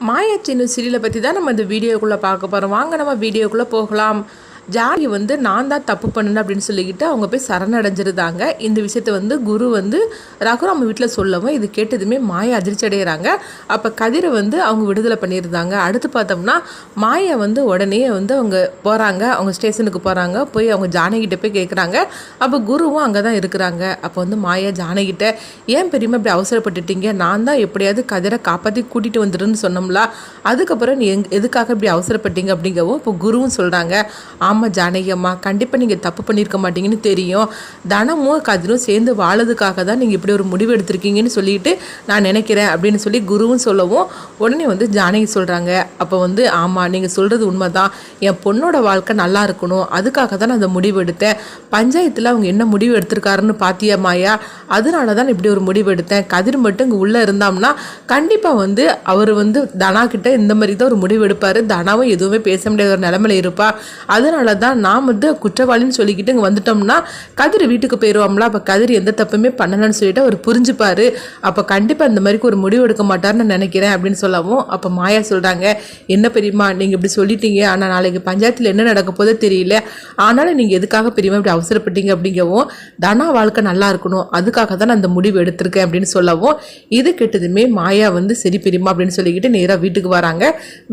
மாயா சின்ன சீரியலை பற்றி தான் நம்ம இந்த வீடியோக்குள்ளே பார்க்க போகிறோம். வாங்க நம்ம வீடியோக்குள்ளே போகலாம். ஜானகி நான் தான் தப்பு பண்ணேன் அப்படின்னு சொல்லிக்கிட்டு அவங்க போய் சரணடைஞ்சிருந்தாங்க. இந்த விஷயத்தை குரு ரகுராம் வீட்டில் சொல்லவும் இது கேட்டதுமே மாயா அதிர்ச்சி அடைகிறாங்க. அப்போ கதிரை அவங்க விடுதலை பண்ணியிருந்தாங்க. அடுத்து பார்த்தோம்னா மாயா உடனே அவங்க போகிறாங்க, அவங்க ஸ்டேஷனுக்கு போகிறாங்க. போய் அவங்க ஜானகிட்ட போய் கேட்குறாங்க. அப்போ குருவும் அங்கே தான் இருக்கிறாங்க. அப்போ மாயா ஜானகிட்ட ஏன் பெரியமா இப்படி அவசரப்பட்டுட்டீங்க, நான் தான் எப்படியாவது கதிரை காப்பாற்றி கூட்டிகிட்டு வந்துடுன்னு சொன்னோம்ல, அதுக்கப்புறம் நீ எதுக்காக இப்படி அவசரப்பட்டீங்க அப்படிங்கவும் இப்போ குருவும் சொல்கிறாங்க. ஆமாம் ஜானகி அம்மா, கண்டிப்பாக நீங்கள் தப்பு பண்ணியிருக்க மாட்டீங்கன்னு தெரியும். தனமும் கதிரும் சேர்ந்து வாழறதுக்காக தான் நீங்கள் இப்படி ஒரு முடிவு எடுத்திருக்கீங்கன்னு சொல்லிட்டு நான் நினைக்கிறேன் அப்படின்னு சொல்லி குருவும் சொல்லவும் உடனே ஜானகி சொல்கிறாங்க. அப்போ ஆமாம் நீங்கள் சொல்கிறது உண்மை தான், என் பொண்ணோட வாழ்க்கை நல்லா இருக்கணும், அதுக்காக தான் நான் அந்த முடிவு எடுத்தேன். பஞ்சாயத்தில் அவங்க என்ன முடிவு எடுத்திருக்காருன்னு பார்த்தியா மாயா, அதனால தான் இப்படி ஒரு முடிவு எடுத்தேன். கதிர் மட்டும் இங்கே உள்ளே இருந்தாம்னா கண்டிப்பாக அவர் தனா கிட்ட இந்த மாதிரி தான் ஒரு முடிவு எடுப்பார். தனாவும் எதுவுமே பேச முடியாத ஒரு நிலமையில இருப்பா. அதனால தான் நான் குற்றவாளின்னு சொல்லிக்கிட்டு இங்கே வந்துட்டோம்னா கதிர் வீட்டுக்கு போயிடுவோம்ல, அப்போ கதிர் எந்த தப்புமே பண்ணலன்னு சொல்லிட்டு அவர் புரிஞ்சுப்பாரு. அப்போ கண்டிப்பாக இந்த மாதிரி ஒரு முடிவு எடுக்க மாட்டார்னு நினைக்கிறேன் அப்படின்னு சொல்லவும் அப்போ மாயா சொல்கிறாங்க. என்ன பெரியமா நீங்கள் இப்படி சொல்லிட்டீங்க, ஆனால் நாளைக்கு பஞ்சாயத்தில் என்ன நடக்க போதோ தெரியல, ஆனாலும் நீங்கள் எதுக்காக பெரியமா இப்படி அவசரப்பட்டீங்க அப்படிங்கவும் தனா வாழ்க்கை நல்லா இருக்கணும், அதுக்காக தான் நான் அந்த முடிவு எடுத்திருக்கேன் அப்படின்னு சொல்லவும் இது கெட்டதுமே மாயா சரி பெரியமா அப்படின்னு சொல்லிக்கிட்டு நேராக வீட்டுக்கு வராங்க.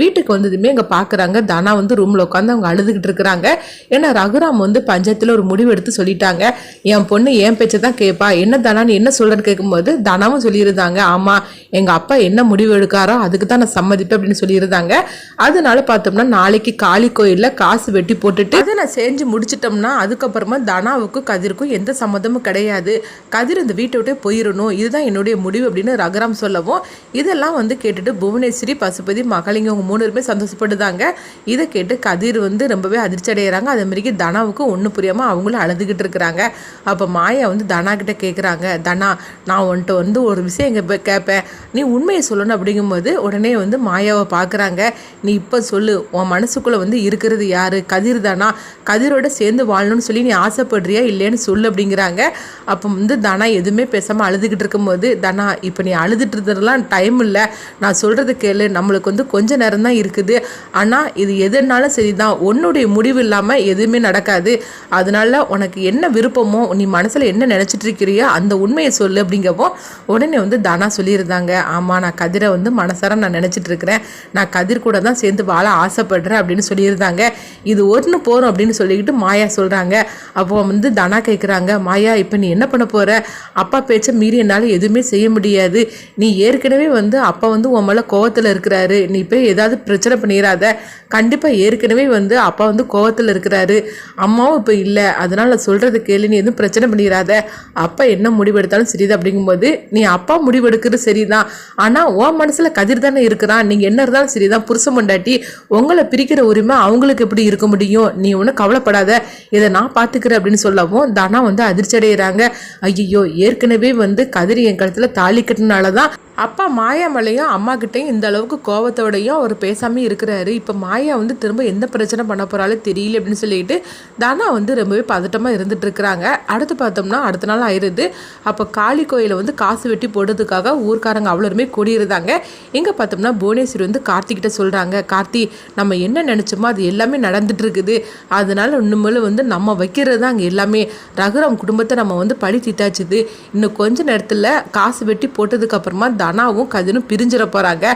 வீட்டுக்கு வந்ததுமே இங்கே பார்க்குறாங்க தனா ரூமில் உட்காந்து அவங்க அழுதுகிட்டு இருக்கிறாங்க. ஏன்னா ரகுராம் பஞ்சாயத்தில் ஒரு முடிவு எடுத்து சொல்லிட்டாங்க, என் பொண்ணு என் பேச்சை தான் கேட்பா, என்ன தானா நீ என்ன சொல்றன்னு கேட்கும்போது தனாவும் சொல்லியிருந்தாங்க, ஆமாம் எங்கள் அப்பா என்ன முடிவு எடுக்காரோ அதுக்கு தான் நான் சம்மதிப்பேன் அப்படின்னு சொல்லியிருந்தாங்க. அதனால பார்த்தோம்னா நாளைக்கு காளி கோயிலில் காசு வெட்டி போட்டுட்டு அதை நான் செஞ்சு முடிச்சிட்டோம்னா அதுக்கப்புறமா தனாவுக்கும் கதிருக்கும் எந்த சம்மதமும் கிடையாது, கதிர் இந்த வீட்டை விட்டே போயிடணும், இதுதான் என்னுடைய முடிவு அப்படின்னு ரகுராம் சொல்லவும் இதெல்லாம் கேட்டுட்டு புவனேஸ்வரி, பசுபதி, மகளிங்க அவங்க 3 பேருமே சந்தோஷப்படுதாங்க. இதை கேட்டு கதிர் ரொம்பவே அதிர்ச்சி அடைகிறாங்க. அதே மாதிரி தனாவுக்கு ஒன்றும் புரியாமல் அவங்களும் அழுதுகிட்டு இருக்கிறாங்க. அப்போ மாயா தனா கிட்ட கேட்குறாங்க, தனா நான் உன்ட்டு ஒரு விஷயம் இங்கே கேட்பேன், நீ உண்மையை சொல்லணும் அப்படிங்கும்போது உடனே மாயாவை பார்க்குறாங்க. நீ இப்போ சொல்லு, உன் மனசுக்குள்ளே இருக்கிறது யார், கதிர் தானா, கதிரோட சேர்ந்து வாழணும்னு சொல்லி நீ ஆசைப்படுறியா இல்லைன்னு சொல்லு அப்படிங்கிறாங்க. அப்போ தனா எதுவுமே பேசாமல் அழுதுகிட்டு இருக்கும்போது, தனா இப்போ நீ அழுதுட்டு இருந்ததெல்லாம் டைம் இல்லை, நான் சொல்கிறது கேளு, நம்மளுக்கு கொஞ்ச நேரம் தான் இருக்குது, ஆனால் இது எதுனாலும் சரி தான், உன்னுடைய முடிவு இல்லாமல் எதுவுமே நடக்காது, அதனால உனக்கு என்ன விருப்பமோ நீ மனசில் என்ன நினச்சிட்டு இருக்கிறியோ அந்த உண்மையை சொல்லு அப்படிங்கவும் உடனே தனா சொல்லியிருந்தாங்க. ஆமாம் நான் கதிரை மனசார நான் நினச்சிட்டு இருக்கிறேன், நான் கதிர் கூட தான் சேர்ந்து வாழ ஆசைப்படுறேன் அப்படின்னு சொல்லியிருந்தாங்க. இது ஒன்று போகிறோம் அப்படின்னு சொல்லிக்கிட்டு மாயா சொல்கிறாங்க. அப்போ தனா கேட்குறாங்க, மாயா இப்போ நீ என்ன பண்ண போகிற, அப்பா பேச்சை மீறி என்னால் எதுவுமே செய்ய முடியாது, நீ ஏற்கனவே அப்பா உன் மேலே கோவத்தில் இருக்கிறாரு, நீ போய் ஏதாவது பிரச்சனை பண்ணிடாத, கண்டிப்பாக ஏற்கனவே அப்பா கோவத்தில் இருக்கிறாரு, அம்மாவும் இப்போ இல்லை, அதனால் சொல்கிறது கேளு, நீ எதுவும் பிரச்சனை பண்ணிடாத, அப்பா என்ன முடிவெடுத்தாலும் சரிதான் அப்படிங்கும்போது நீ அப்பா முடிவெடுக்கிறது சரிதான், ஆனால் உன் மனசில் கதிர் தானே இருக்கிறான், நீங்கள் என்ன இருந்தாலும் சரிதான், புருஷன் பொண்டாட்டி உங்களை பிரிக்கிற உரிமை அவங்களுக்கு எப்படி இருக்க முடியும், நீ ஒன்றும் கவலைப்படாத, இதை நான் பார்த்துக்கிறேன் அப்படின்னு சொல்லவும் தனா அதிர்ச்சி அடைகிறாங்க. ஐயோ ஏற்கனவே கதிர் என் கழுத்தில் தாலி கட்டினால தான் அப்பா மாயா மேலையும் அம்மா கிட்டையும் இந்த அளவுக்கு கோவத்தோடையும் அவர் பேசாமல் இருக்கிறாரு, இப்போ மாயா திரும்ப எந்த பிரச்சனை பண்ண போகிறாலும் தெரியல அப்படின்னு சொல்லிட்டு தானா ரொம்பவே பதட்டமாக இருந்துட்டு இருக்கிறாங்க. அடுத்து பார்த்தோம்னா அடுத்த நாள் ஆயிடுது. அப்போ காளி கோயிலை காசு வெட்டி போடுறதுக்காக ஊர்க்காரங்க அவ்வளோருமே கூடியிருந்தாங்க. இங்கே பார்த்தோம்னா புவனேஸ்வரி கார்த்திகிட்ட சொல்கிறாங்க, கார்த்தி நம்ம என்ன நினச்சோமோ அது எல்லாமே நடந்துட்டு இருக்குது, அதனால இன்னும் நம்ம வைக்கிறது தான் அங்கே எல்லாமே, ரகுராம் குடும்பத்தை நம்ம பழி தீட்டாச்சுது, இன்னும் கொஞ்ச நேரத்தில் காசு வெட்டி போட்டதுக்கு அப்புறமா தனாவும் கதிரும் பிரிஞ்சிட போகிறாங்க,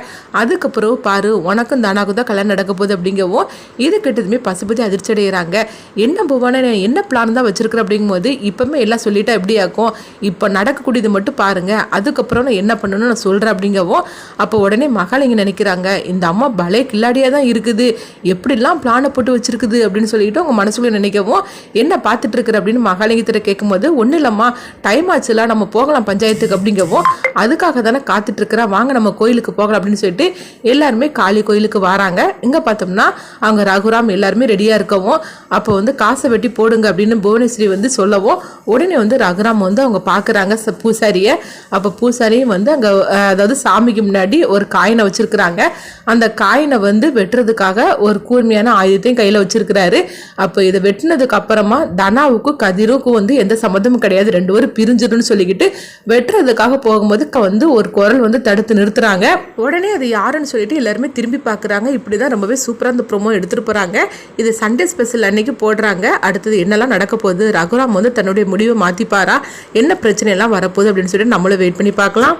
அதுக்கப்புறம் பாரு உனக்கும் தனாவுக்கும் தான் கல்யாணம் நடக்க போகுது அப்படிங்கவும் இது கிட்டதுமே பசுபதி அதிர்ச்சி அடைகிறாங்க. என்ன புவன என்ன பிளான் தான் வச்சிருக்கிற அப்படிங்கும்போது இப்போமே எல்லாம் சொல்லிட்டா எப்படி ஆகும், இப்போ நடக்கக்கூடியது மட்டும் பாருங்க, அதுக்கப்புறம் நான் என்ன பண்ணணும்னு நான் சொல்கிறேன் அப்படிங்கவும் அப்போ உடனே மகளிங்க நினைக்கிறாங்க, இந்த அம்மா பலே கில்லாடியாக தான் இருக்குது, எப்படிலாம் பிளானை போட்டு வச்சிருக்குது அப்படின்னு சொல்லிட்டு அவங்க மனசுக்குள்ளே நினைக்கவும் என்ன பார்த்துட்டு இருக்கிற அப்படின்னு மகளிங்கிட்ட கேட்கும்போது ஒன்றும் இல்லைம்மா டைம் ஆச்சுலாம் நம்ம போகலாம் பஞ்சாயத்துக்கு அப்படிங்கவும் அதுக்காக தானே காத்துட்டு இருக்கிறா, வாங்க நம்ம கோயிலுக்கு போகலாம் அப்படின்னு சொல்லிட்டு எல்லாருமே காளி கோயிலுக்கு வராங்க. இங்கே பார்த்தோம்னா அவங்க ரகுராம் எல்லாருமே ரெடியாக இருக்கவும் அப்போ வந்து காசை வெட்டி போடுங்க அப்படின்னு புவனேஸ்வரி வந்து சொல்லவும் உடனே வந்து ரகுராம் வந்து அவங்க பார்க்குறாங்க பூசாரியை. அப்போ பூசாரியும் வந்து அங்கே அதாவது சாமிக்கு முன்னாடி ஒரு காயினை வச்சிருக்கிறாங்க. அந்த காயினை வந்து வெட்டுறதுக்காக ஒரு கூர்மையான ஆயுதத்தையும் கையில் வச்சிருக்கிறாரு. அப்போ இதை வெட்டினதுக்கு அப்புறமா தனாவுக்கும் கதிருக்கும் வந்து எந்த சம்மந்தமும் கிடையாது, 2 பேரும் பிரிஞ்சிடும்னு சொல்லிக்கிட்டு வெட்டுறதுக்காக போகும்போது வந்து ஒரு குரல் வந்து தடுத்து நிறுத்துறாங்க. உடனே அது யாருன்னு சொல்லிட்டு எல்லாருமே திரும்பி பார்க்குறாங்க. இப்படிதான் ரொம்பவே சூப்பராக அந்த ப்ரோமோ எடுத்துட்டு போறாங்க. இது சண்டே ஸ்பெஷல் அன்னைக்கு போடுறாங்க. அடுத்தது என்னெல்லாம் நடக்க போகுது, ரகுராம் வந்து தன்னுடைய முடிவை மாத்திப்பாரா, என்ன பிரச்சனை எல்லாம் வரப்போகுது அப்படின்னு சொல்லிட்டு நம்மளும் வெயிட் பண்ணி பார்க்கலாம்.